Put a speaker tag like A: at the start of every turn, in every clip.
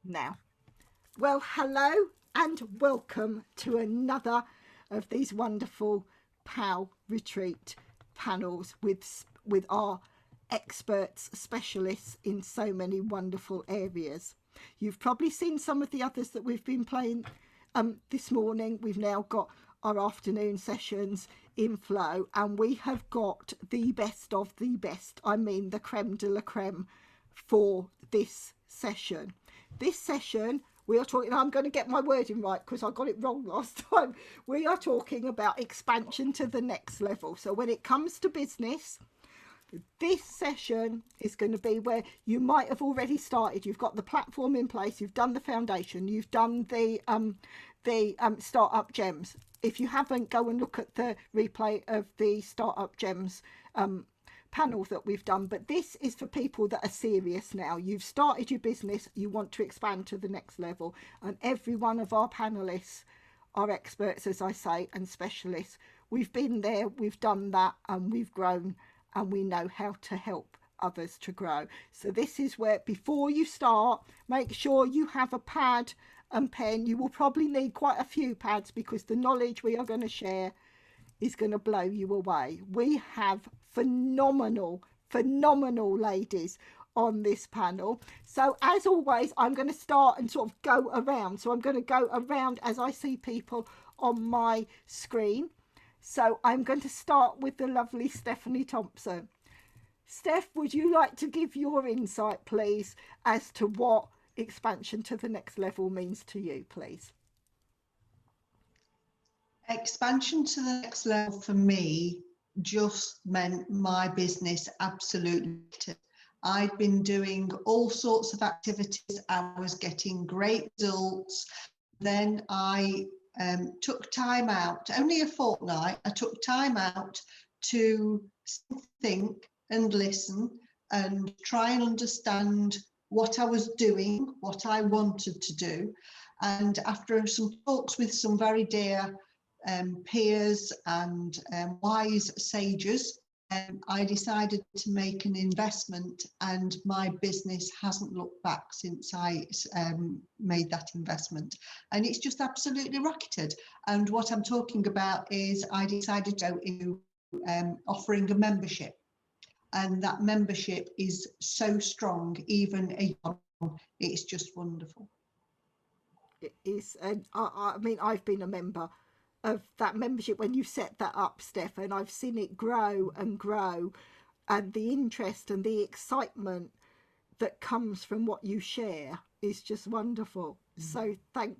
A: now. Well, hello and welcome to another of these wonderful POW Retreat panels with our experts, specialists in so many wonderful areas. You've probably seen some of the others that we've been playing this morning. We've now got our afternoon sessions in flow, and we have got the best of the best. I mean the creme de la creme for this session. This session we are talking, I'm going to get my wording right because I got it wrong last time. We are talking about expansion to the next level. So when it comes to business, this session is going to be where you might have already started. You've got the platform in place, you've done the foundation, you've done the startup gems. If you haven't, go and look at the replay of the startup gems panel that we've done. But this is for people that are serious now. You've started your business, you want to expand to the next level, and every one of our panelists are experts, as I say, and specialists. We've been there, we've done that, and we've grown, and we know how to help others to grow. So this is where, before you start, make sure you have a pad and pen. You will probably need quite a few pads because the knowledge we are going to share is going to blow you away. We have phenomenal ladies on this panel. So as always, I'm going to start and sort of go around. So I'm going to go around as I see people on my screen. So I'm going to start with the lovely Stephanie Thompson. Steph, would you like to give your insight, please, as to what expansion to the next level means to you, please?
B: Expansion to the next level for me just meant my business absolutely. I'd been doing all sorts of activities. I was getting great results. Then I took time out, only a fortnight. I took time out to think and listen and try and understand what I was doing, what I wanted to do. And after some talks with some very dear peers and wise sages, I decided to make an investment, and my business hasn't looked back since I made that investment, and it's just absolutely rocketed. And what I'm talking about is I decided to go into offering a membership, and that membership is so strong, even a it's just wonderful.
A: It is, and I mean, I've been a member of that membership when you set that up, Steph, and I've seen it grow and grow, and the interest and the excitement that comes from what you share is just wonderful. So thank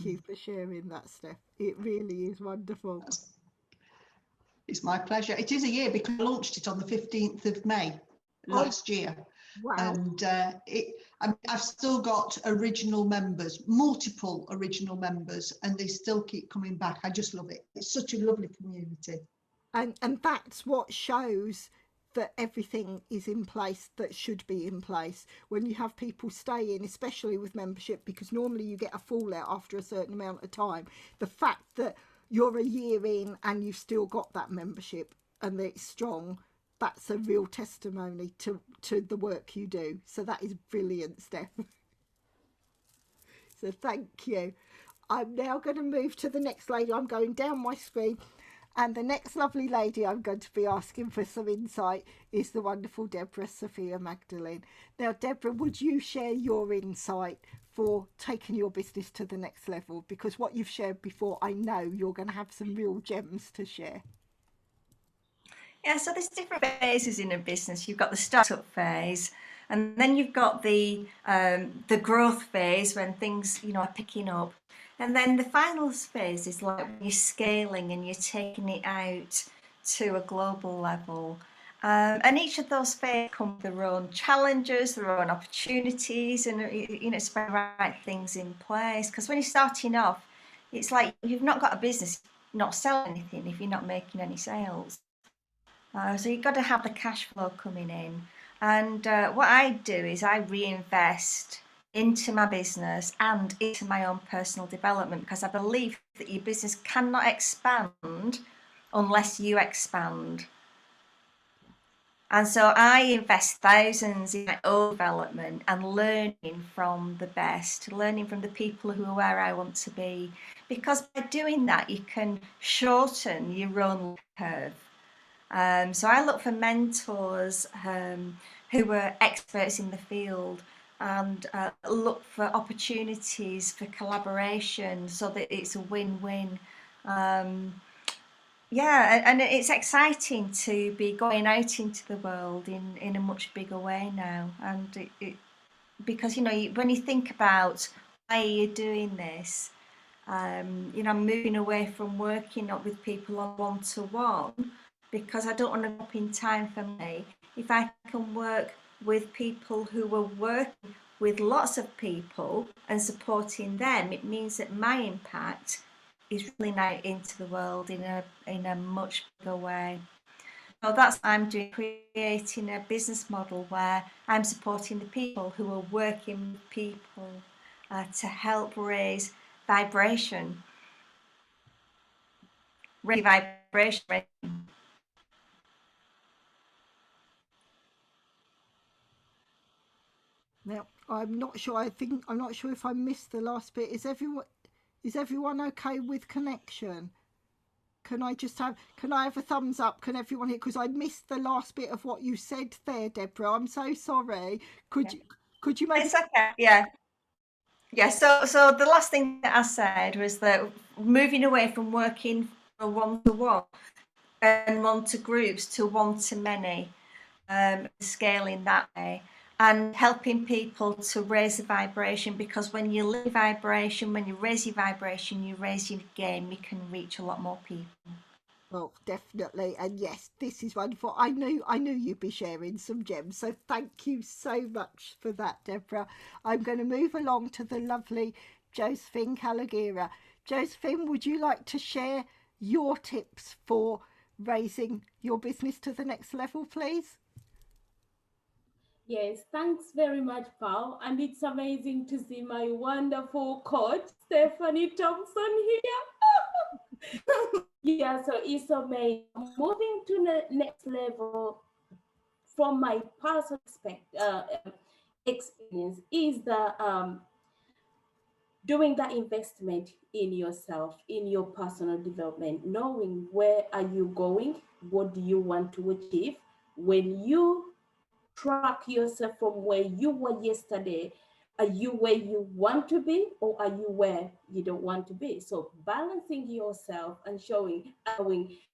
A: you for sharing that, Steph. It really is wonderful.
B: It's my pleasure. It is a year because I launched it on the 15th of May last year.
A: Wow.
B: And I've still got original members, multiple original members, and they still keep coming back. I just love it. It's such a lovely community.
A: And that's what shows that everything is in place that should be in place. When you have people stay in, especially with membership, because normally you get a fallout after a certain amount of time. The fact that you're a year in and you've still got that membership and it's strong, that's a real testimony to the work you do. So that is brilliant, Steph. So thank you. I'm now going to move to the next lady. I'm going down my screen, and the next lovely lady I'm going to be asking for some insight is the wonderful Deborah Sophia Magdalene. Now, Deborah, would you share your insight for taking your business to the next level? Because what you've shared before, I know you're going to have some real gems to share.
C: Yeah, so there's different phases in a business. You've got the startup phase, and then you've got the growth phase when things, are picking up. And then the final phase is like when you're scaling and you're taking it out to a global level. And each of those phases come with their own challenges, their own opportunities, and it's about the right things in place. Because when you're starting off, it's like you've not got a business, not selling anything if you're not making any sales. So you've got to have the cash flow coming in. And what I do is I reinvest into my business and into my own personal development, because I believe that your business cannot expand unless you expand. And so I invest thousands in my own development and learning from the best, learning from the people who are where I want to be. Because by doing that, you can shorten your own curve. So I look for mentors who are experts in the field and look for opportunities for collaboration so that it's a win-win. Um, yeah, and it's exciting to be going out into the world in a much bigger way now. And because, when you think about why you're doing this, I'm moving away from working up with people on one-to-one because I don't want to drop in time for me. If I can work with people who are working with lots of people and supporting them, it means that my impact is really out into the world in a much bigger way. So that's what I'm doing, creating a business model where I'm supporting the people who are working with people to help raise vibration, vibration.
A: Now, I'm not sure. I'm not sure if I missed the last bit. Is everyone okay with connection? Can I have a thumbs up? Can everyone hear? Because I missed the last bit of what you said there, Deborah. I'm so sorry. Could you maybe?
C: It's okay. Yeah. Yeah. So the last thing that I said was that moving away from working one to one and one to groups to one to many, scaling that way and helping people to raise the vibration, because when you live vibration, when you raise your vibration, you raise your game, you can reach a lot more people.
A: Well, definitely, and yes, this is wonderful. I knew you'd be sharing some gems, so thank you so much for that, Deborah. I'm going to move along to the lovely Josephine Calagira. Josephine, would you like to share your tips for raising your business to the next level, please?
D: Yes, thanks very much, Paul. And it's amazing to see my wonderful coach, Stephanie Thompson, here. Yeah, so it's amazing. Moving to the next level from my personal experience is the doing that investment in yourself, in your personal development, knowing where are you going, what do you want to achieve. When you track yourself from where you were yesterday, are you where you want to be, or are you where you don't want to be? So balancing yourself and showing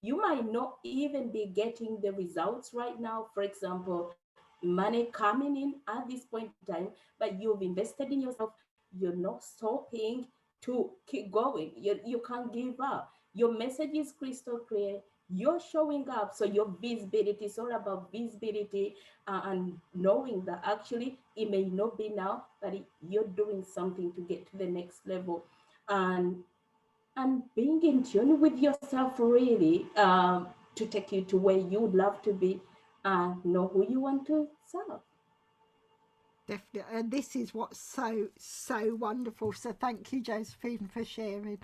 D: you might not even be getting the results right now. For example, money coming in at this point in time, but you've invested in yourself. You're not stopping to keep going. You can't give up. Your message is crystal clear. You're showing up. So your visibility is all about visibility, and knowing that actually it may not be now, but you're doing something to get to the next level. And being in tune with yourself really, to take you to where you would love to be and know who you want to serve.
A: Definitely, and this is what's so wonderful. So thank you, Josephine, for sharing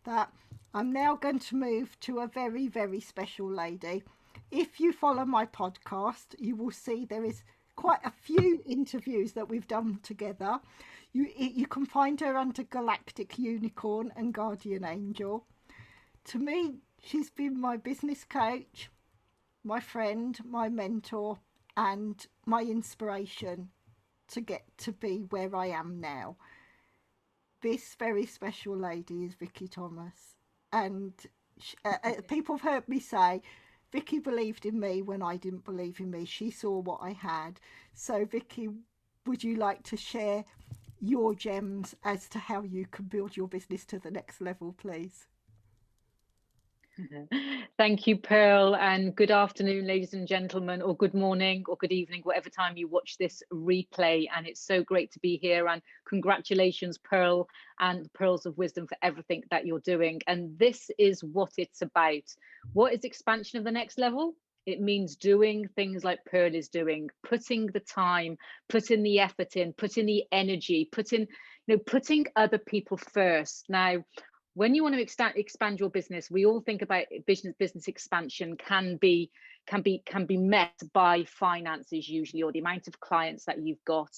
A: that. I'm now going to move to a very special lady. If you follow my podcast, you will see there is quite a few interviews that we've done together. You can find her under Galactic Unicorn and Guardian Angel. To me, she's been my business coach, my friend, my mentor, and my inspiration to get to be where I am now. This very special lady is Vicky Thomas, and people have heard me say Vicky believed in me when I didn't believe in me. She saw what I had. So, Vicky, would you like to share your gems as to how you can build your business to the next level, please?
E: Thank you, Pearl, and good afternoon, ladies and gentlemen, or good morning or good evening, whatever time you watch this replay. And it's so great to be here, and congratulations, Pearl and Pearls of Wisdom, for everything that you're doing. And this is what it's about. What is expansion of the next level? It means doing things like Pearl is doing, putting the time, putting the effort in, putting the energy, putting other people first. Now, when you want to expand your business, we all think about business expansion can be met by finances usually, or the amount of clients that you've got.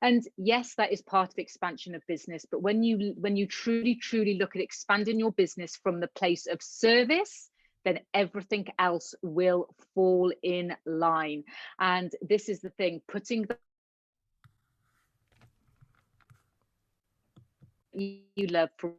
E: And yes, that is part of expansion of business. But when you truly look at expanding your business from the place of service, then everything else will fall in line. And this is the thing, putting the you love from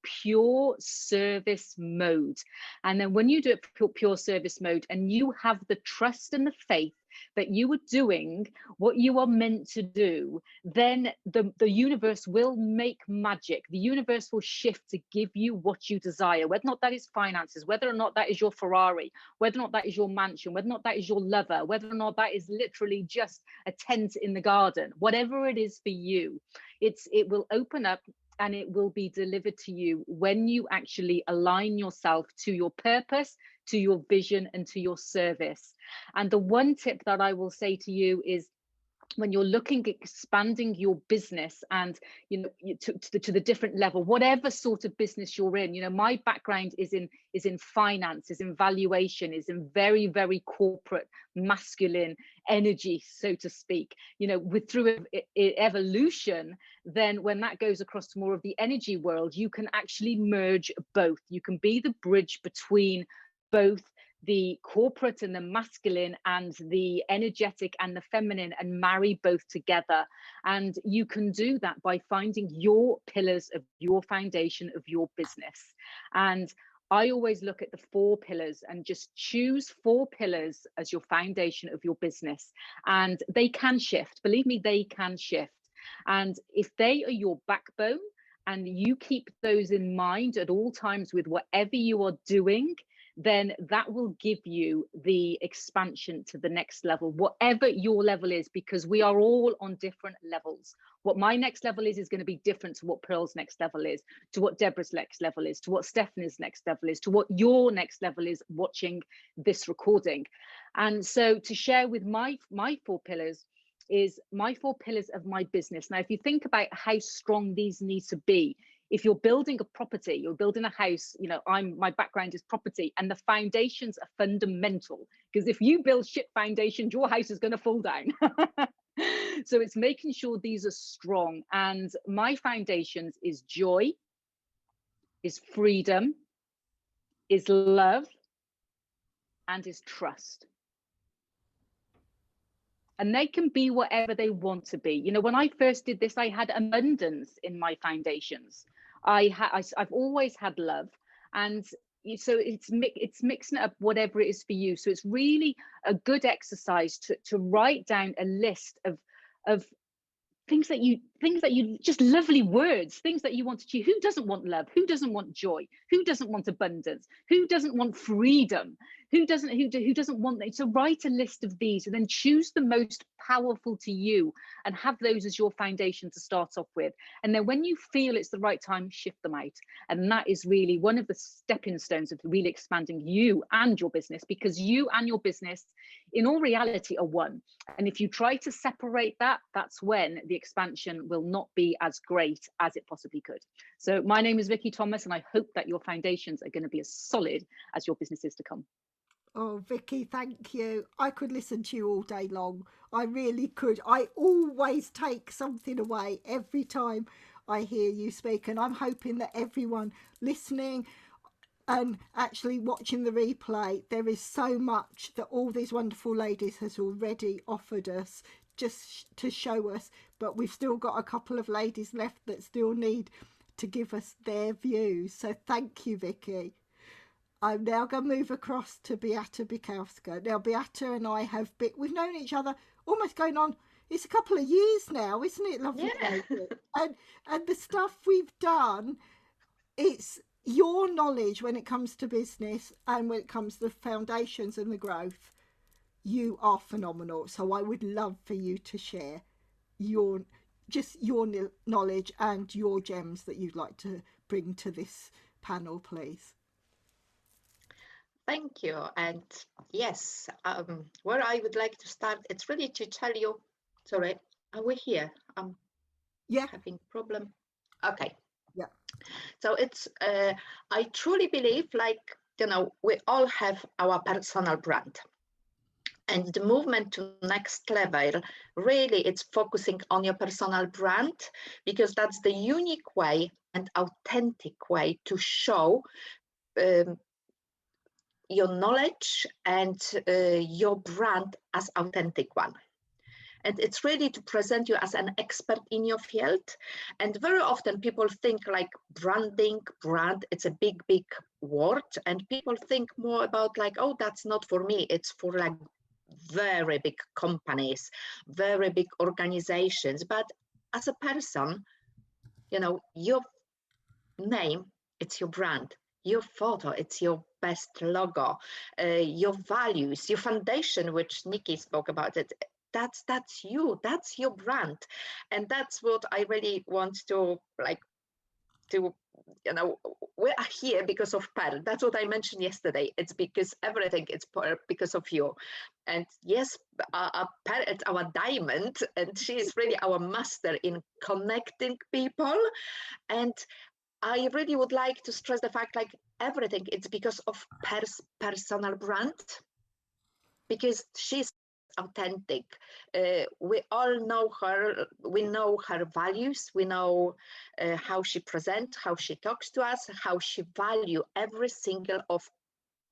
E: pure service mode. And then when you do it pure service mode, and you have the trust and the faith that you are doing what you are meant to do, then the universe will make magic. The universe will shift to give you what you desire, whether or not that is finances, whether or not that is your Ferrari, whether or not that is your mansion, whether or not that is your lover, whether or not that is literally just a tent in the garden, whatever it is for you, it will open up and it will be delivered to you when you actually align yourself to your purpose, to your vision, and to your service. And the one tip that I will say to you is, when you're looking at expanding your business and to the different level, whatever sort of business you're in, my background is in finance, is in valuation, is in very, very corporate masculine energy, so to speak. With through evolution, then when that goes across to more of the energy world, you can actually merge both. You can be the bridge between both the corporate and the masculine and the energetic and the feminine, and marry both together. And you can do that by finding your pillars of your foundation of your business. And I always look at the 4 pillars and just choose 4 pillars as your foundation of your business. And they can shift, believe me, they can shift. And if they are your backbone and you keep those in mind at all times with whatever you are doing, then that will give you the expansion to the next level, whatever your level is, because we are all on different levels. What my next level is going to be different to what Pearl's next level is, to what Deborah's next level is, to what Stephanie's next level is, to what your next level is watching this recording. And so to share with my 4 pillars is my 4 pillars of my business. Now, if you think about how strong these need to be, if you're building a property, you're building a house, my background is property, and the foundations are fundamental, because if you build shit foundations, your house is going to fall down. So it's making sure these are strong. And my foundations is joy, is freedom, is love, and is trust. And they can be whatever they want to be. When I first did this, I had abundance in my foundations. I've always had love, and so it's mixing it up, whatever it is for you. So it's really a good exercise to write down a list of things that you just lovely words, things that you want to achieve. Who doesn't want love? Who doesn't want joy? Who doesn't want abundance? Who doesn't want freedom? Who doesn't want that? So write a list of these and then choose the most powerful to you and have those as your foundation to start off with. And then when you feel it's the right time, shift them out. And that is really one of the stepping stones of really expanding you and your business, because you and your business in all reality are one. And if you try to separate that, that's when the expansion will not be as great as it possibly could. So my name is Vicky Thomas, and I hope that your foundations are going to be as solid as your business is to come.
A: Oh, Vicky, thank you. I could listen to you all day long. I really could. I always take something away every time I hear you speak. And I'm hoping that everyone listening and actually watching the replay, there is so much that all these wonderful ladies has already offered us just to show us. But we've still got a couple of ladies left that still need to give us their views. So thank you, Vicky. I'm now going to move across to Beata Bukowska. Now, Beata and I we've known each other almost going on, it's a couple of years now, isn't it, lovely?
F: Yeah.
A: And the stuff we've done, it's your knowledge when it comes to business and when it comes to the foundations and the growth. You are phenomenal. So I would love for you to share your knowledge and your gems that you'd like to bring to this panel, please.
F: Thank you. And yes, where I would like to start, it's really to tell you, sorry, are we here?
A: Yeah.
F: Having problem. Okay.
A: Yeah.
F: So it's, I truly believe, like, you know, we all have our personal brand. And the movement to next level, really, it's focusing on your personal brand, because that's the unique way and authentic way to show your knowledge and your brand as authentic one. And it's really to present you as an expert in your field. And very often people think like branding, brand, it's a big, big word. And people think more about like, oh, that's not for me. It's for like very big companies, very big organizations. But as a person, you know, your name, it's your brand. Your photo, it's your best logo. Your values, your foundation, which Nikki spoke about it, that's you, that's your brand. And that's what I really want to like to, you know, we are here because of Pearl. That's what I mentioned yesterday. It's because everything is because of you. And yes, Pearl is our diamond, and she is really our master in connecting people. And I really would like to stress the fact, like, everything, it's because of personal brand, because she's authentic. We all know her, we know her values, we know how she presents, how she talks to us, how she value every single of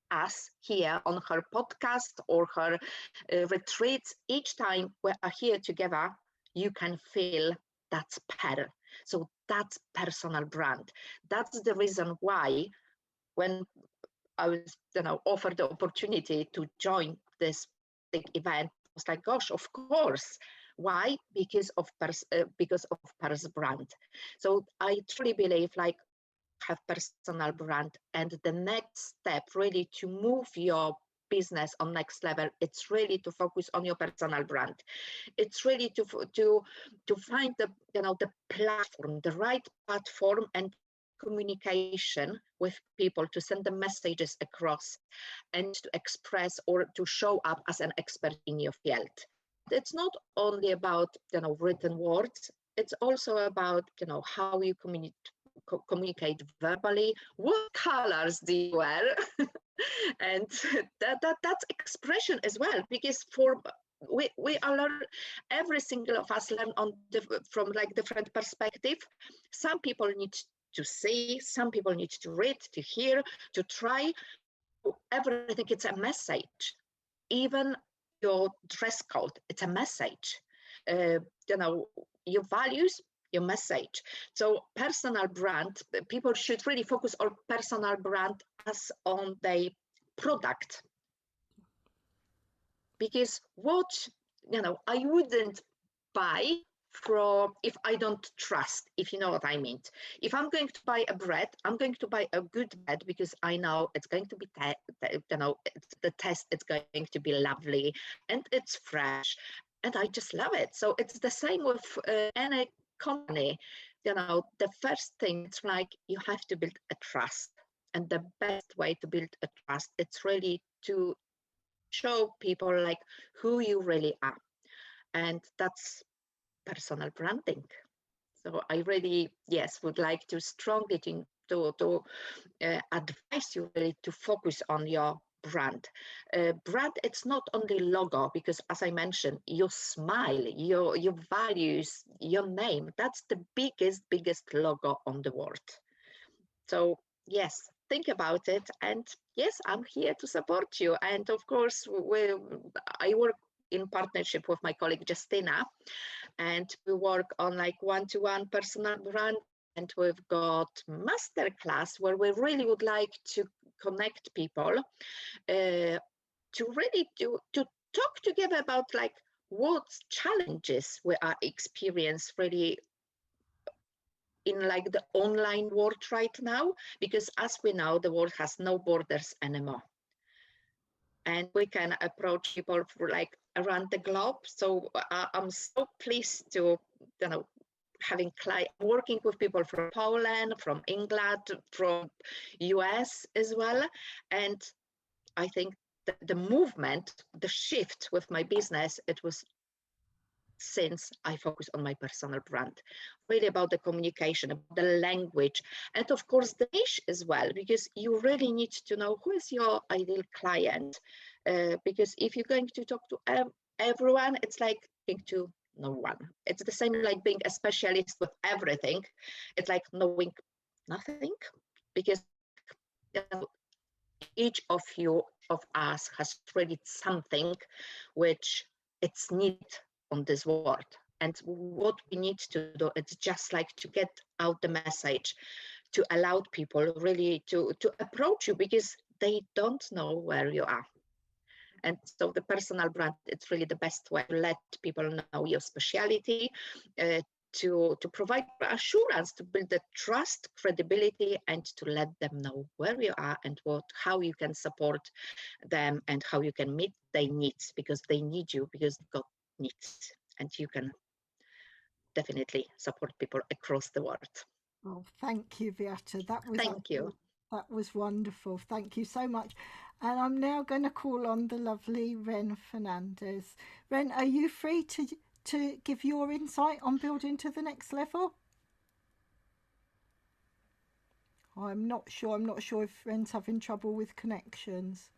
F: us here on her podcast or her retreats. Each time we are here together, you can feel that's Pearl. So that's personal brand. That's the reason why when I was, you know, offered the opportunity to join this big event, I was like, gosh, of course. Why? Because of Pearl's brand. So I truly believe, like, have personal brand, and the next step really to move your business on next level, it's really to focus on your personal brand. It's really to find the, you know, the platform, the right platform, and communication with people to send the messages across and to express or to show up as an expert in your field. It's not only about, you know, written words, it's also about, you know, how you communicate verbally, what colors do you wear, and that's expression as well, because we are learn, every single of us learn on from like different perspective. Some people need to see, some people need to read, to hear, to try. Everything, it's a message. Even your dress code, it's a message. You know, your values, your message. So personal brand, people should really focus on personal brand as on the product. Because what, you know, I wouldn't buy from if I don't trust, if you know what I mean. If I'm going to buy a bread, I'm going to buy a good bread because I know it's going to be, you know, the test, it's going to be lovely and it's fresh and I just love it. So it's the same with any company. You know, the first thing, it's like you have to build a trust, and the best way to build a trust, it's really to show people like who you really are, and that's personal branding. So I really, yes, would like to strongly advise you really to focus on your brand. Brand, it's not only logo, because as I mentioned, your smile, your values, your name, that's the biggest logo on the world. So yes, think about it, and yes, I'm here to support you. And of course, I work in partnership with my colleague Justina, and we work on like one-to-one personal brand. And we've got masterclass where we really would like to connect people to really to talk together about like what challenges we are experiencing really in like the online world right now, because as we know, the world has no borders anymore. And we can approach people for like around the globe. So I'm so pleased to, you know, working with people from Poland, from England, from US as well. And I think the movement, the shift with my business, it was since I focus on my personal brand, really about the communication, about the language, and of course the niche as well, because you really need to know who is your ideal client. Because if you're going to talk to everyone, it's like talking to no one. It's the same like being a specialist with everything. It's like knowing nothing, because each of us has really something which it's needed on this world. And what we need to do, it's just like to get out the message, to allow people really to approach you, because they don't know where you are. And so the personal brand, it's really the best way to let people know your speciality, to provide assurance, to build the trust, credibility, and to let them know where you are and how you can support them and how you can meet their needs, because they need you, because they've got needs, and you can definitely support people across the world.
A: Oh, thank you, Beata.
F: Thank you.
A: That was wonderful. Thank you so much. And I'm now going to call on the lovely Ren Fernandez. Ren, are you free to give your insight on building to the next level? I'm not sure. I'm not sure if Ren's having trouble with connections.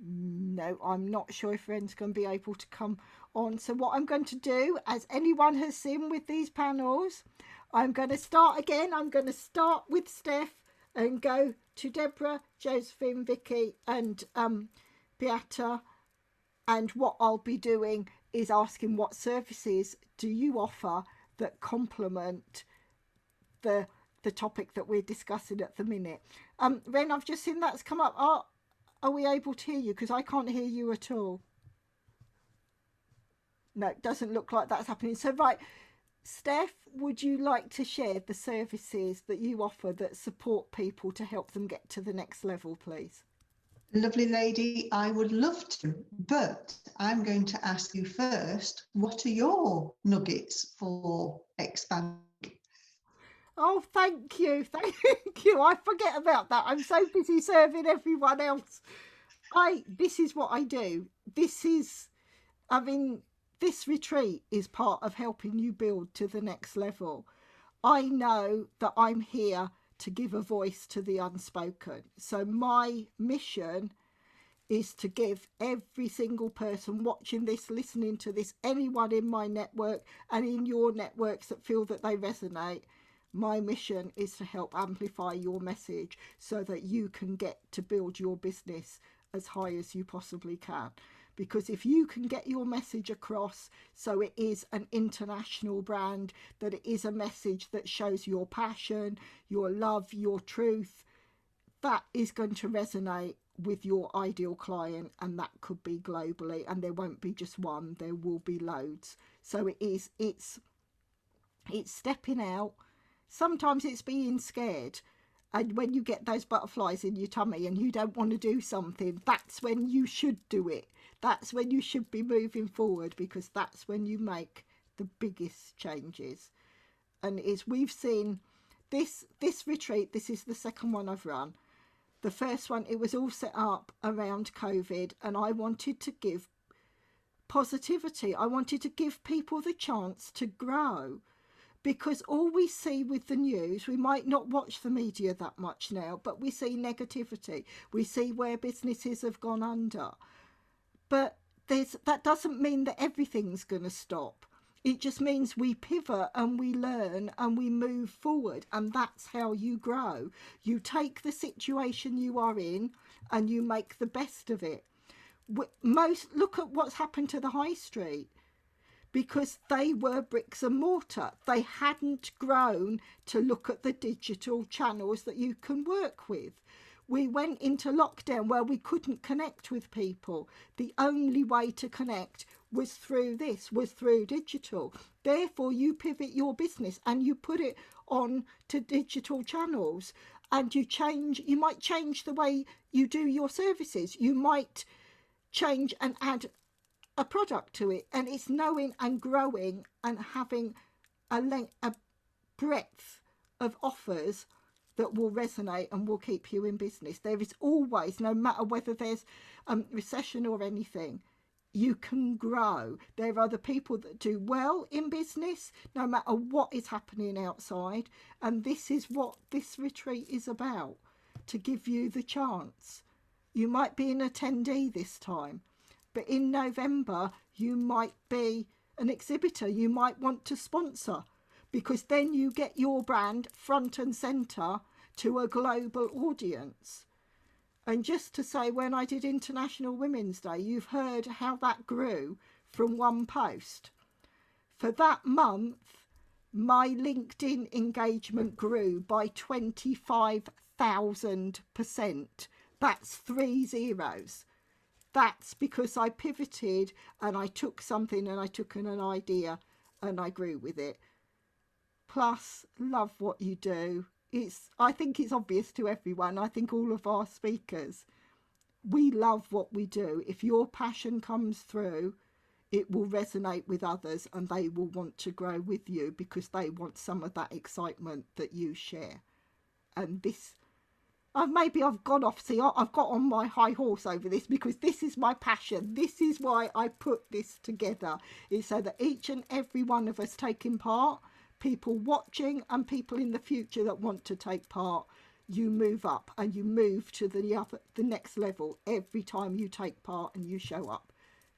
A: No, I'm not sure if Ren's going to be able to come on. So what I'm going to do, as anyone has seen with these panels, I'm going to start again. I'm going to start with Steph and go to Deborah, Josephine, Vicky and Beata. And what I'll be doing is asking what services do you offer that complement the topic that we're discussing at the minute. Ren, I've just seen that's come up. Are we able to hear you? Because I can't hear you at all. No, it doesn't look like that's happening. So, right, Steph, would you like to share the services that you offer that support people to help them get to the next level, please?
B: Lovely lady, I would love to, but I'm going to ask you first, what are your nuggets for expanding?
A: Oh, thank you. Thank you. I forget about that. I'm so busy serving everyone else. This is what I do. This retreat is part of helping you build to the next level. I know that I'm here to give a voice to the unspoken. So my mission is to give every single person watching this, listening to this, anyone in my network and in your networks that feel that they resonate, my mission is to help amplify your message so that you can get to build your business as high as you possibly can. Because if you can get your message across so it is an international brand, that it is a message that shows your passion, your love, your truth, that is going to resonate with your ideal client, and that could be globally, and there won't be just one, there will be loads. So it's stepping out. Sometimes it's being scared, and when you get those butterflies in your tummy and you don't want to do something, that's when you should do it. That's when you should be moving forward, because that's when you make the biggest changes. And we've seen this retreat, this is the second one I've run. The first one, it was all set up around COVID, and I wanted to give positivity. I wanted to give people the chance to grow. Because all we see with the news, we might not watch the media that much now, but we see negativity. We see where businesses have gone under. But that doesn't mean that everything's going to stop. It just means we pivot and we learn and we move forward. And that's how you grow. You take the situation you are in and you make the best of it. Look at what's happened to the high street. Because they were bricks and mortar. They hadn't grown to look at the digital channels that you can work with. We went into lockdown where we couldn't connect with people. The only way to connect was through digital. Therefore, you pivot your business and you put it on to digital channels, and you might change the way you do your services. You might change and add a product to it, and it's knowing and growing and having a breadth of offers that will resonate and will keep you in business. There is always, no matter whether there's recession or anything, you can grow. There are the people that do well in business no matter what is happening outside, and this is what this retreat is about, to give you the chance. You might be an attendee this time, but in November you might be an exhibitor. You might want to sponsor, because then you get your brand front and centre to a global audience. And just to say, when I did International Women's Day, you've heard how that grew from one post. For that month, my LinkedIn engagement grew by 25,000%. That's 3 zeros. That's because I pivoted and I took something and I took an idea and I grew with it. Plus, love what you do. I think it's obvious to everyone. I think all of our speakers, we love what we do. If your passion comes through, it will resonate with others and they will want to grow with you because they want some of that excitement that you share. And this, maybe I've gone off, see, I've got on my high horse over this because this is my passion. This is why I put this together. It's so that each and every one of us taking part, people watching and people in the future that want to take part, you move up and you move to the next level every time you take part and you show up.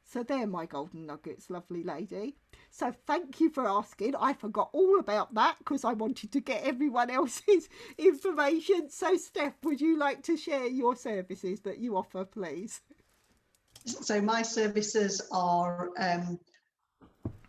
A: So they're my golden nuggets, lovely lady. So thank you for asking. I forgot all about that because I wanted to get everyone else's information. So Steph, would you like to share your services that you offer, please?
B: So my services are,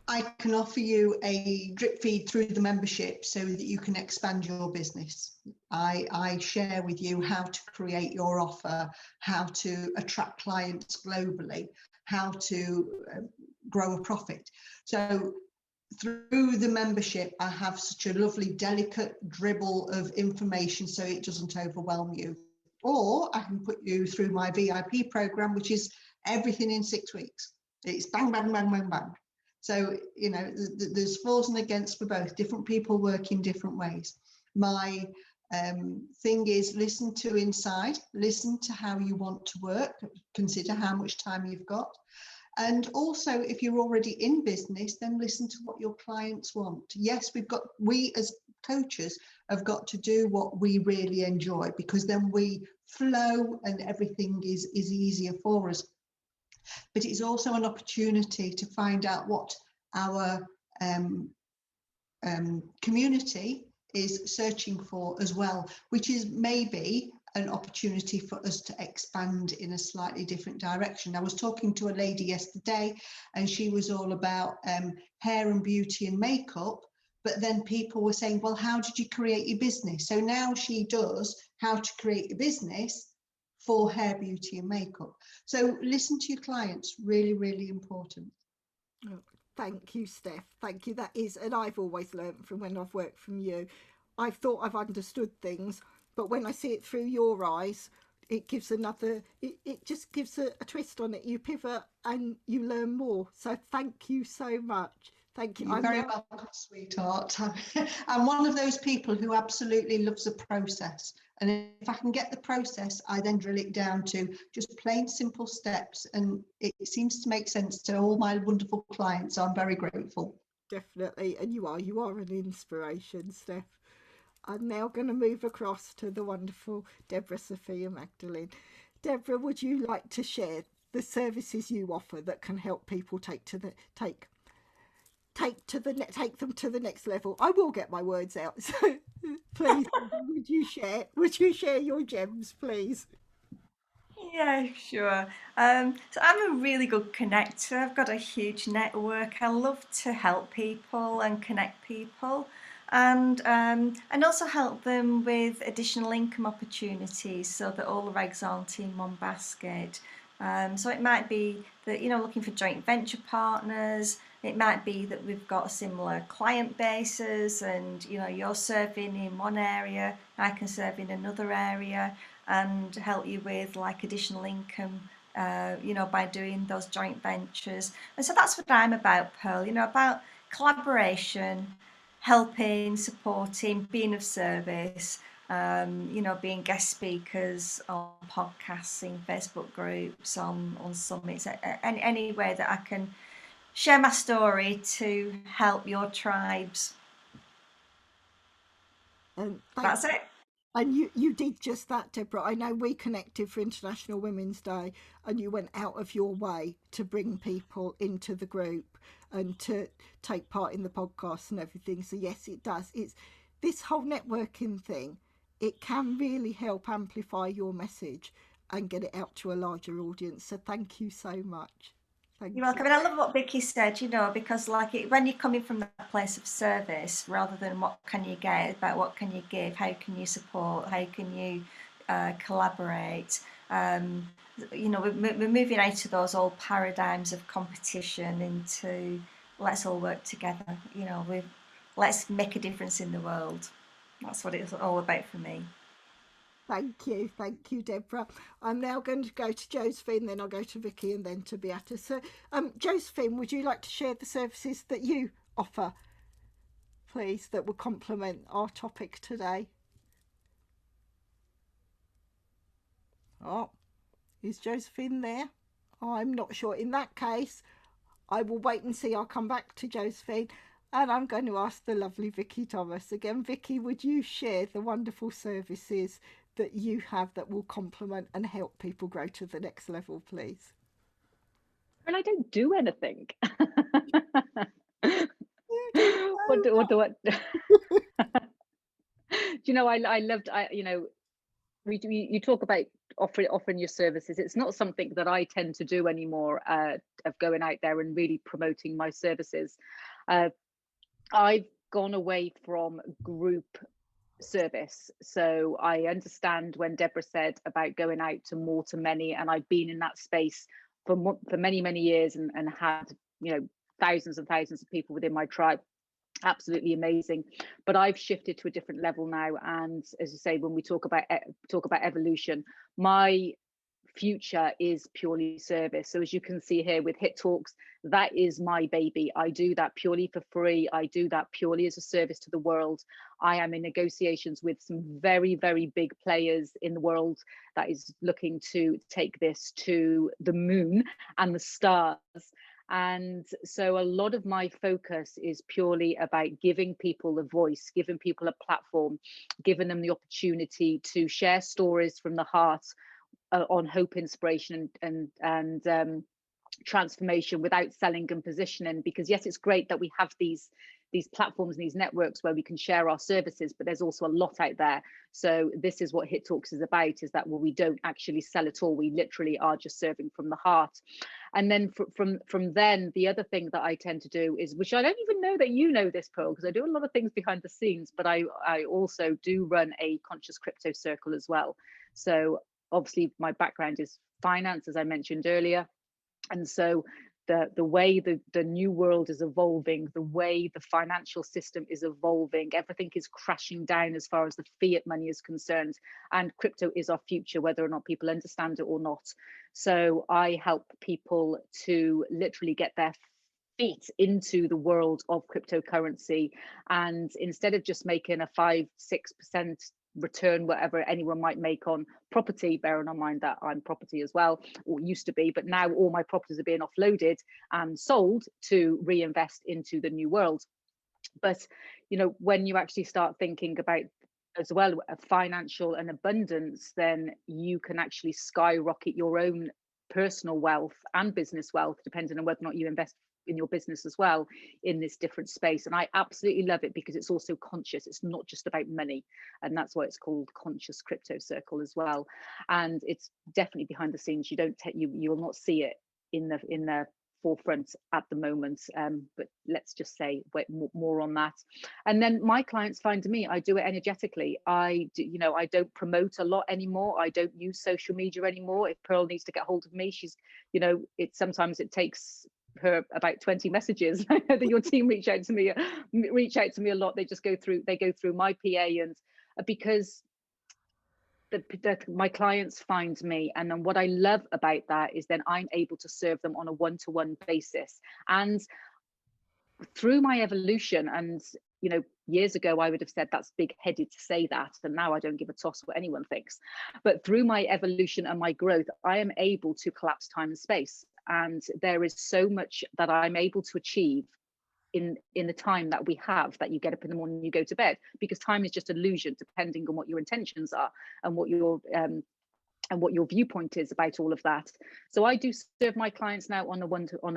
B: I can offer you a drip feed through the membership so that you can expand your business. I share with you how to create your offer, how to attract clients globally, how to grow a profit. So through the membership, I have such a lovely, delicate dribble of information so it doesn't overwhelm you. Or I can put you through my VIP program, which is everything in 6 weeks. It's bang, bang, bang, bang, bang. So, you know, there's fors and against for both. Different people work in different ways. My thing is listen to inside, listen to how you want to work, consider how much time you've got. And also, if you're already in business, then listen to what your clients want. Yes, we as coaches have got to do what we really enjoy, because then we flow and everything is easier for us. But it's also an opportunity to find out what our community is searching for as well, which is maybe an opportunity for us to expand in a slightly different direction. I was talking to a lady yesterday and she was all about hair and beauty and makeup, but then people were saying, well, how did you create your business? So now she does how to create a business for hair, beauty and makeup. So listen to your clients, really, really important.
A: Oh, thank you, Steph. Thank you. That is, and I've always learned from when I've worked from you. I've thought I've understood things, but when I see it through your eyes, it gives it just gives a twist on it. You pivot and you learn more. So thank you so much. Thank you.
B: You're very welcome, sweetheart. I'm one of those people who absolutely loves a process. And if I can get the process, I then drill it down to just plain simple steps. And it seems to make sense to all my wonderful clients. So I'm very grateful.
A: Definitely. And you are an inspiration, Steph. I'm now going to move across to the wonderful Deborah Sophia Magdalene. Deborah, would you like to share the services you offer that can help people take them to the next level? I will get my words out. So please, would you share your gems, please?
C: Yeah, sure. So I'm a really good connector. I've got a huge network. I love to help people and connect people, and also help them with additional income opportunities so that all the eggs aren't in one basket. So it might be that, looking for joint venture partners. It might be that we've got similar client bases and, you're serving in one area, I can serve in another area and help you with like additional income, by doing those joint ventures. And so that's what I'm about, Pearl, about collaboration, helping, supporting, being of service. you know, being guest speakers on podcasts, in Facebook groups, on summits, any way that I can share my story to help your tribes.
A: And
C: That's it.
A: And you did just that, Deborah. I know we connected for International Women's Day, and you went out of your way to bring people into the group and to take part in the podcast and everything. So yes, it does. It's this whole networking thing. It can really help amplify your message and get it out to a larger audience. So thank you so much.
C: You're welcome. And I love what Vicky said, you know, because when you're coming from that place of service, rather than what can you get, about what can you give, how can you support, how can you collaborate. You know, we're moving out of those old paradigms of competition into let's all work together. You know, let's make a difference in the world. That's what it's all about for me.
A: Thank you, Deborah. I'm now going to go to Josephine, then I'll go to Vicky, and then to Beata. So, Josephine, would you like to share the services that you offer, please, that will complement our topic today? Oh, is Josephine there? I'm not sure. In that case, I will wait and see. I'll come back to Josephine, and I'm going to ask the lovely Vicky Thomas again. Vicky, would you share the wonderful services that you have that will complement and help people grow to the next level, please?
E: Well, I don't do anything. What do I? You know, I loved. You know, you talk about offering your services. It's not something that I tend to do anymore. Of going out there and really promoting my services. I've gone away from group service, so I understand when Deborah said about going out to many, and I've been in that space for many years and had, you know, thousands and thousands of people within my tribe. Absolutely amazing. But I've shifted to a different level now, and as you say, when we talk about evolution, my future is purely service. So as you can see here with Hit Talks, that is my baby. I do that purely for free. I do that purely as a service to the world. I am in negotiations with some very big players in the world that is looking to take this to the moon and the stars. And so a lot of my focus is purely about giving people a voice, giving people a platform, giving them the opportunity to share stories from the heart on hope, inspiration, and transformation without selling and positioning. Because yes, it's great that we have these platforms and these networks where we can share our services, but there's also a lot out there. So this is what Hit Talks is about, is that, well, we don't actually sell at all. We literally are just serving from the heart. And then from then, the other thing that I tend to do is, which I don't even know that you know this, Pearl, because I do a lot of things behind the scenes, but I also do run a conscious crypto circle as well. So obviously my background is finance, as I mentioned earlier. And so the way the new world is evolving, the way the financial system is evolving, everything is crashing down as far as the fiat money is concerned. And crypto is our future, whether or not people understand it or not. So I help people to literally get their feet into the world of cryptocurrency. And instead of just making a 5-6% return, whatever anyone might make on property, bearing in mind that I'm property as well, or used to be, but now all my properties are being offloaded and sold to reinvest into the new world. But you know, when you actually start thinking about as well financial and abundance, then you can actually skyrocket your own personal wealth and business wealth, depending on whether or not you invest in your business as well in this different space. And I absolutely love it because it's also conscious. It's not just about money, and that's why it's called Conscious Crypto Circle as well. And it's definitely behind the scenes. You will not see it in the forefront at the moment, but let's just say wait more on that. And then my clients find me. I do it energetically. I don't promote a lot anymore. I don't use social media anymore. If Pearl needs to get hold of me, she's, sometimes it takes her about 20 messages. I know that your team reach out to me a lot. They go through my PA, and because my clients find me, and then what I love about that is then I'm able to serve them on a one-to-one basis. And through my evolution, and you know, years ago, I would have said that's big-headed to say that. And now I don't give a toss what anyone thinks. But through my evolution and my growth, I am able to collapse time and space. And there is so much that I'm able to achieve in the time that we have, that you get up in the morning and you go to bed, because time is just illusion, depending on what your intentions are and what your viewpoint is about all of that. So I do serve my clients now on a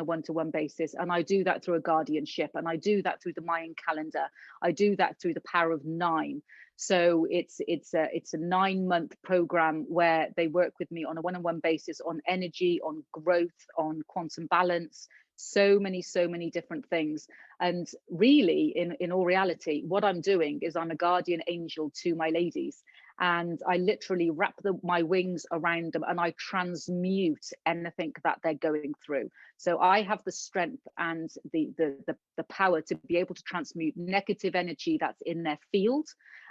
E: one-to-one basis, and I do that through a guardianship, and I do that through the Mayan calendar. I do that through the power of 9. So it's a 9-month program where they work with me on a one-on-one basis on energy, on growth, on quantum balance, so many different things. And really, in all reality, what I'm doing is I'm a guardian angel to my ladies, and I literally wrap my wings around them, and I transmute anything that they're going through. So I have the strength and the power to be able to transmute negative energy that's in their field,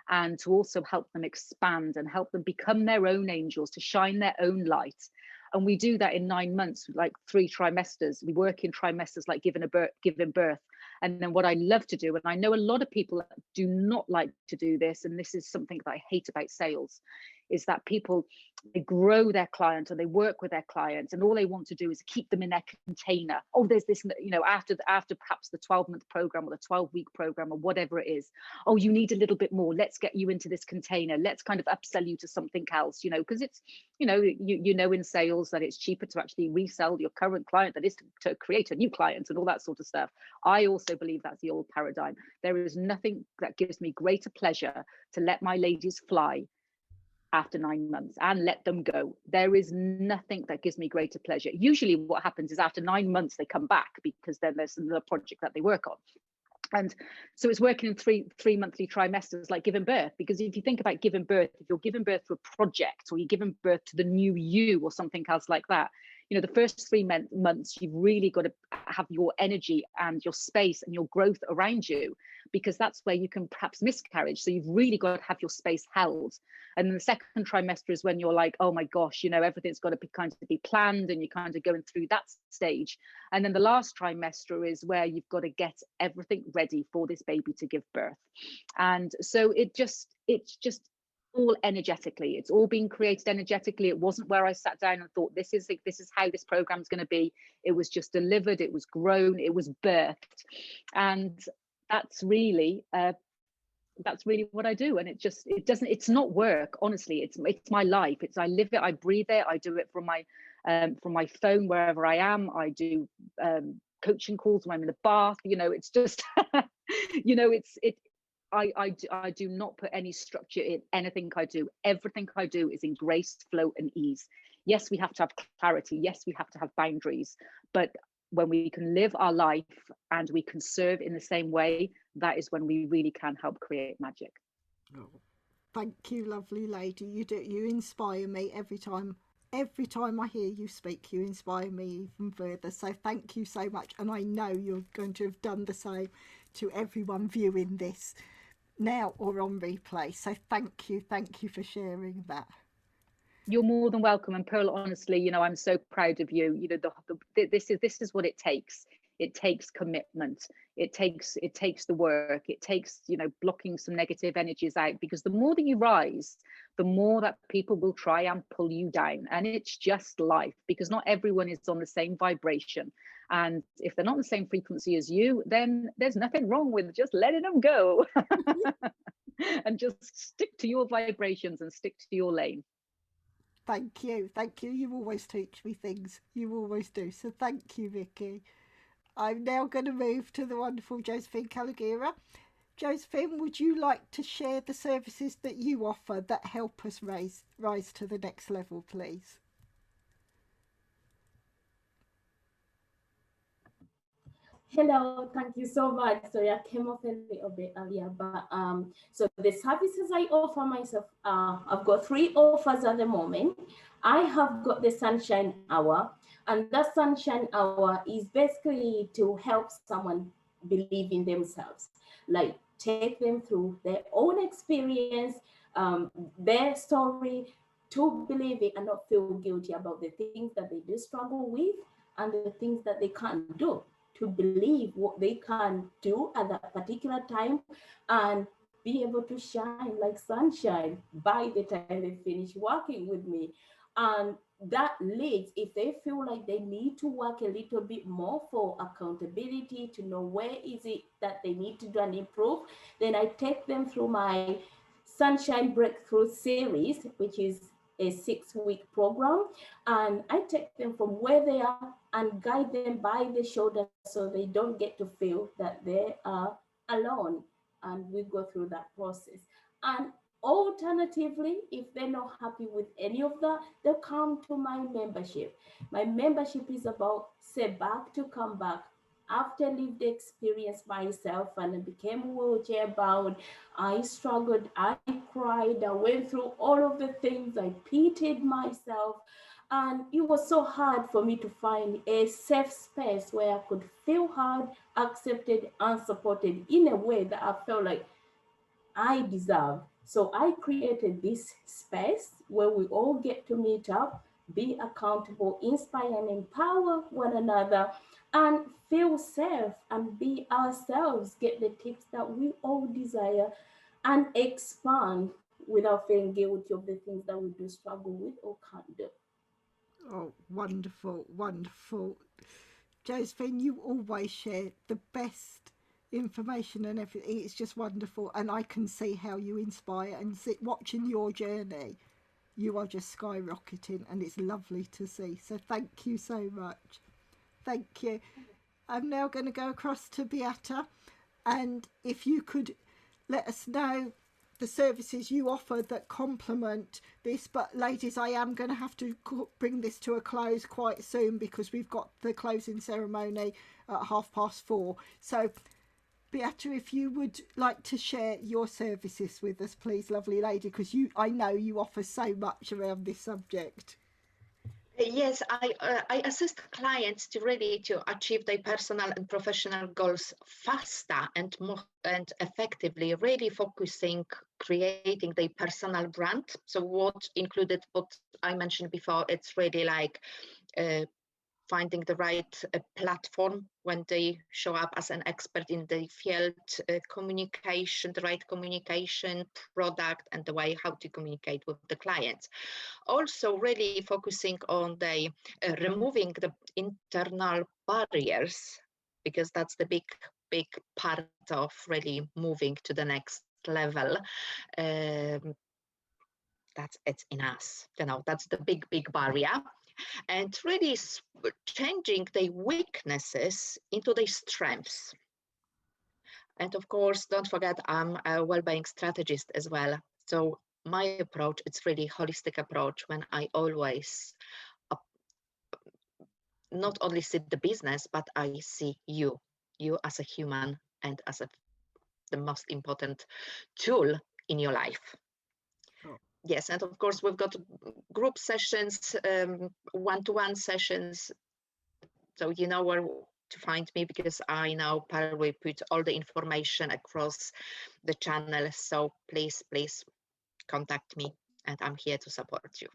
E: and to also help them expand and help them become their own angels, to shine their own light. And we do that in 9 months, like 3 trimesters. We work in trimesters like giving birth. And then what I love to do, and I know a lot of people do not like to do this, and this is something that I hate about sales, is that people, they grow their client and they work with their clients, and all they want to do is keep them in their container. Oh, there's this, you know, after perhaps the 12-month program or the 12-week program or whatever it is. Oh, you need a little bit more. Let's get you into this container. Let's kind of upsell you to something else, you know, because it's, you know, you know in sales that it's cheaper to actually resell your current client than it is to create a new client and all that sort of stuff. I also believe that's the old paradigm. There is nothing that gives me greater pleasure to let my ladies fly after 9 months and let them go. There is nothing that gives me greater pleasure. Usually what happens is after 9 months, they come back, because then there's another project that they work on. And so it's working in three monthly trimesters, like giving birth. Because if you think about giving birth, if you're giving birth to a project, or you're giving birth to the new you or something else like that, you know, the first 3 months, you've really got to have your energy and your space and your growth around you, because that's where you can perhaps miscarriage. So you've really got to have your space held. And then the second trimester is when you're like, oh my gosh, you know, everything's got to be kind of be planned, and you're kind of going through that stage. And then the last trimester is where you've got to get everything ready for this baby to give birth. And so it's just all energetically, it's all being created energetically. It wasn't where I sat down and thought this is how this program's going to be. It was just delivered, it was grown, it was birthed. And that's really what I do. And it's not work, honestly. It's my life. I live it, I breathe it. I do it from my phone wherever I am. I do coaching calls when I'm in the bath. You know, it's just you know, I do not put any structure in anything I do. Everything I do is in grace, flow, and ease. Yes, we have to have clarity. Yes, we have to have boundaries. But when we can live our life and we can serve in the same way, that is when we really can help create magic.
A: Oh, thank you, lovely lady. You inspire me every time I hear you speak. You inspire me even further. So thank you so much. And I know you're going to have done the same to everyone viewing this now or on replay. So thank you for sharing that.
E: You're more than welcome. And Pearl, honestly, you know, I'm so proud of you. You know, this is what it takes. It takes commitment. It takes the work. It takes, you know, blocking some negative energies out, because the more that you rise, the more that people will try and pull you down. And it's just life, because not everyone is on the same vibration. And if they're not on the same frequency as you, then there's nothing wrong with just letting them go and just stick to your vibrations and stick to your lane.
A: Thank you. You always teach me things. You always do. So thank you, Vicky. I'm now going to move to the wonderful Josephine Calagira. Josephine, would you like to share the services that you offer that help us rise to the next level, please?
D: Hello, thank you so much. Sorry, I came off a little bit earlier, but so the services I offer myself, I've got 3 offers at the moment. I have got the Sunshine Hour, and that Sunshine Hour is basically to help someone believe in themselves, like take them through their own experience, their story, to believe it and not feel guilty about the things that they do struggle with and the things that they can't do. to believe what they can do at that particular time and be able to shine like sunshine by the time they finish working with me. And that leads, if they feel like they need to work a little bit more for accountability, to know where is it that they need to do and improve, then I take them through my Sunshine Breakthrough series, which is a 6-week program. And I take them from where they are and guide them by the shoulder so they don't get to feel that they are alone. And we go through that process. And alternatively, if they're not happy with any of that, they'll come to my membership. My membership is about say back to come back. After lived the experience myself and I became wheelchair bound, I struggled, I cried, I went through all of the things, I pitied myself. And it was so hard for me to find a safe space where I could feel heard, accepted, and supported in a way that I felt like I deserve. So I created this space where we all get to meet up, be accountable, inspire and empower one another, and feel safe and be ourselves, get the tips that we all desire, and expand without feeling guilty of the things that we do struggle with or can't do.
A: Oh, wonderful, wonderful. Josephine, you always share the best information and everything. It's just wonderful. And I can see how you inspire and watching your journey. You are just skyrocketing and it's lovely to see. So thank you so much. Thank you. I'm now going to go across to Beata. And if you could let us know the services you offer that complement this. But ladies, I am going to have to bring this to a close quite soon because we've got the closing ceremony at 4:30. So Beata, if you would like to share your services with us, please, lovely lady, because I know you offer so much around this subject.
F: Yes, I assist clients to really to achieve their personal and professional goals faster and more and effectively, really focusing, creating their personal brand. So what included what I mentioned before, it's really like finding the right platform when they show up as an expert in the field, communication, the right communication, product, and the way how to communicate with the clients. Also really focusing on the removing the internal barriers, because that's the big part of really moving to the next level. That's it's in us, that's the big barrier, and really changing the weaknesses into the strengths. And of course, don't forget, I'm a well-being strategist as well. So my approach, it's really holistic approach when I always not only see the business, but I see you as a human and as the most important tool in your life.
A: Oh.
F: Yes, and of course we've got group sessions, one-to-one sessions. So you know where to find me, because I know Pearl will put all the information across the channel. So please contact me and I'm here to support you.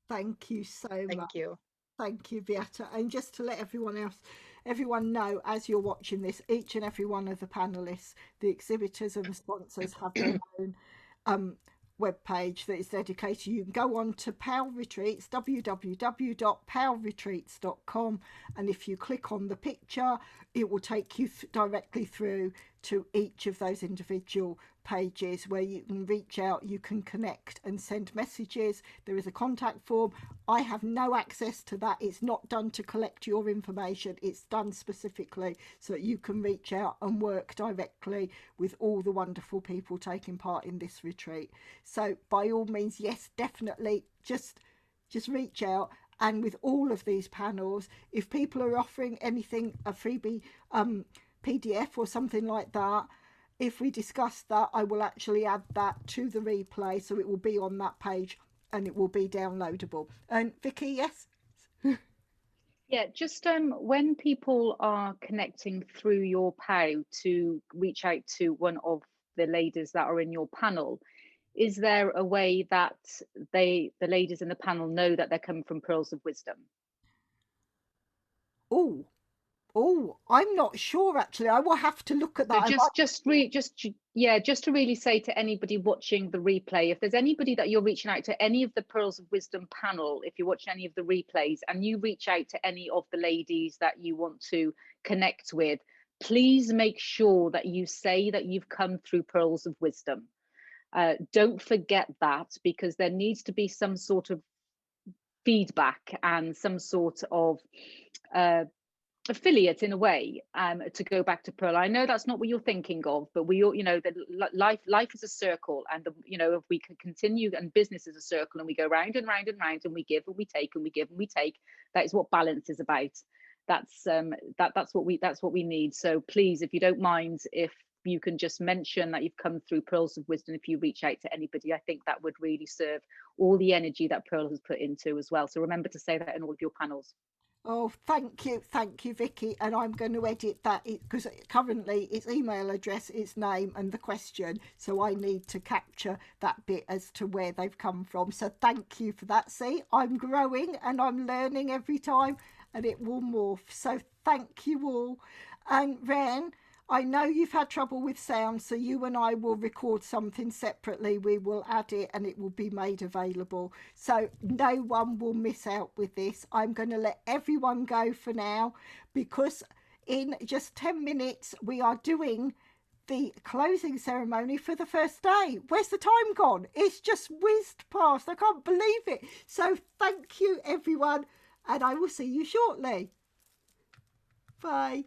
A: Thank you so much.
F: Thank you.
A: Thank you, Beata. And just to let everyone know, as you're watching this, each and every one of the panelists, the exhibitors and the sponsors have their own webpage that is dedicated. You can go on to POW Retreats, www.powretreats.com, and if you click on the picture, it will take you directly through to each of those individual pages where you can reach out, you can connect and send messages. There is a contact form. I have no access to that. It's not done to collect your information. It's done specifically so that you can reach out and work directly with all the wonderful people taking part in this retreat. So by all means, yes, definitely just reach out. And with all of these panels, if people are offering anything, a freebie PDF or something like that, if we discuss that, I will actually add that to the replay, so it will be on that page and it will be downloadable. And Vicky, yes?
E: Yeah, just when people are connecting through your POW to reach out to one of the ladies that are in your panel, is there a way that the ladies in the panel know that they're coming from Pearls of Wisdom?
A: Oh, Oh, I'm not sure actually. I will have to look at that.
E: So just to really say to anybody watching the replay, if there's anybody that you're reaching out to, any of the Pearls of Wisdom panel, if you watch any of the replays and you reach out to any of the ladies that you want to connect with, please make sure that you say that you've come through Pearls of Wisdom. Don't forget that, because there needs to be some sort of feedback and some sort of affiliate in a way, to go back to Pearl. I know that's not what you're thinking of, but we all, you know, that life is a circle, and you know, if we can continue, and business is a circle, and we go round and round and round, and we give and we take and we give and we take. That is what balance is about. That's that's what we need. So please, if you don't mind, if you can just mention that you've come through Pearls of Wisdom, if you reach out to anybody, I think that would really serve all the energy that Pearl has put into as well. So remember to say that in all of your panels.
A: Oh, thank you, Vicky. And I'm going to edit that because currently it's email address, its name, and the question. So I need to capture that bit as to where they've come from. So thank you for that. See, I'm growing and I'm learning every time, and it will morph. So thank you all. And Ren, I know you've had trouble with sound, so you and I will record something separately. We will add it and it will be made available. So no one will miss out with this. I'm going to let everyone go for now, because in just 10 minutes we are doing the closing ceremony for the first day. Where's the time gone? It's just whizzed past. I can't believe it. So thank you, everyone, and I will see you shortly. Bye.